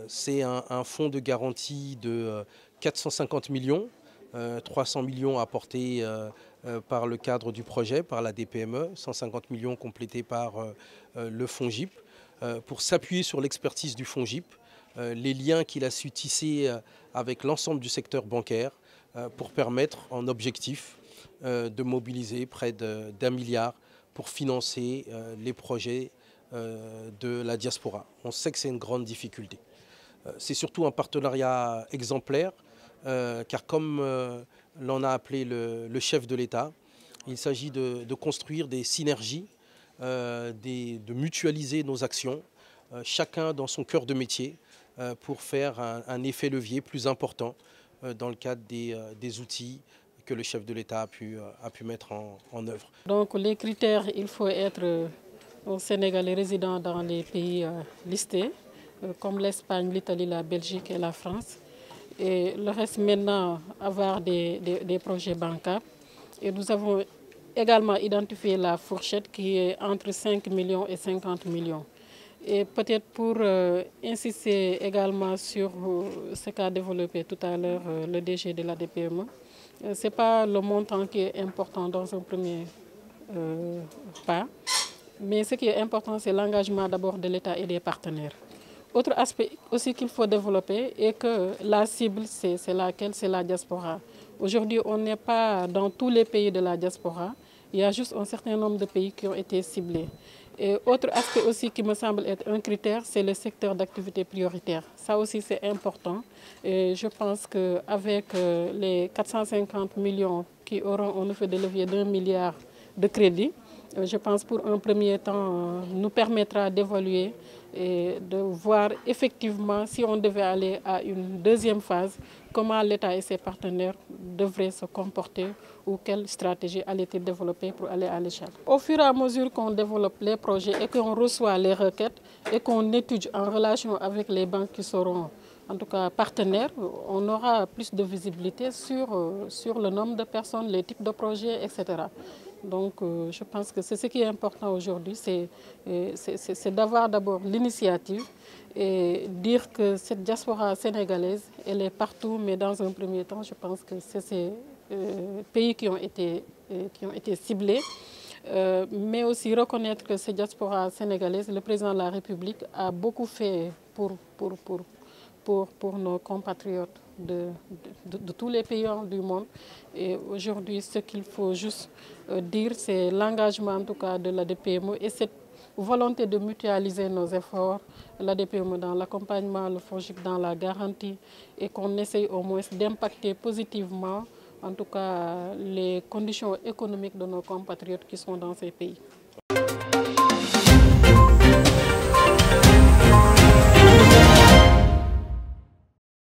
C'est un fonds de garantie de 450 millions, 300 millions apportés par le cadre du projet, par la DPME, 150 millions complétés par le FONGIP, pour s'appuyer sur l'expertise du FONGIP, les liens qu'il a su tisser avec l'ensemble du secteur bancaire pour permettre en objectif de mobiliser près d'1 milliard pour financer les projets de la diaspora. On sait que c'est une grande difficulté. C'est surtout un partenariat exemplaire, car comme l'en a appelé le chef de l'État, il s'agit de construire des synergies, de mutualiser nos actions, chacun dans son cœur de métier, pour faire un effet levier plus important dans le cadre des outils que le chef de l'État a pu mettre en œuvre. Donc les critères, il faut être au Sénégal résident dans les pays listés, comme l'Espagne, l'Italie, la Belgique et la France. Et le reste maintenant, avoir des projets bancables. Et nous avons également identifié la fourchette qui est entre 5 millions et 50 millions. Et peut-être pour insister également sur ce qu'a développé tout à l'heure le DG de la DPME, ce n'est pas le montant qui est important dans un premier pas, mais ce qui est important, c'est l'engagement d'abord de l'État et des partenaires. Autre aspect aussi qu'il faut développer est que la cible, c'est laquelle? C'est la diaspora. Aujourd'hui, on n'est pas dans tous les pays de la diaspora. Il y a juste un certain nombre de pays qui ont été ciblés. Et autre aspect aussi qui me semble être un critère, c'est le secteur d'activité prioritaire. Ça aussi, c'est important. Et je pense qu'avec les 450 millions qui auront un effet de levier d'1 milliard de crédits, je pense pour un premier temps, nous permettra d'évaluer et de voir effectivement si on devait aller à une deuxième phase, comment l'État et ses partenaires devraient se comporter ou quelle stratégie allait-il développer pour aller à l'échelle. Au fur et à mesure qu'on développe les projets et qu'on reçoit les requêtes et qu'on étudie en relation avec les banques qui seront en tout cas partenaires, on aura plus de visibilité sur le nombre de personnes, les types de projets, etc. Donc je pense que c'est ce qui est important aujourd'hui, c'est d'avoir d'abord l'initiative et dire que cette diaspora sénégalaise, elle est partout, mais dans un premier temps, je pense que c'est ces pays qui ont été ciblés. Mais aussi reconnaître que cette diaspora sénégalaise, le président de la République a beaucoup fait pour nos compatriotes de tous les pays du monde. Et aujourd'hui, ce qu'il faut juste dire, c'est l'engagement en tout cas de la DPME et cette volonté de mutualiser nos efforts, la DPME dans l'accompagnement, le FONGIP dans la garantie, et qu'on essaye au moins d'impacter positivement en tout cas les conditions économiques de nos compatriotes qui sont dans ces pays.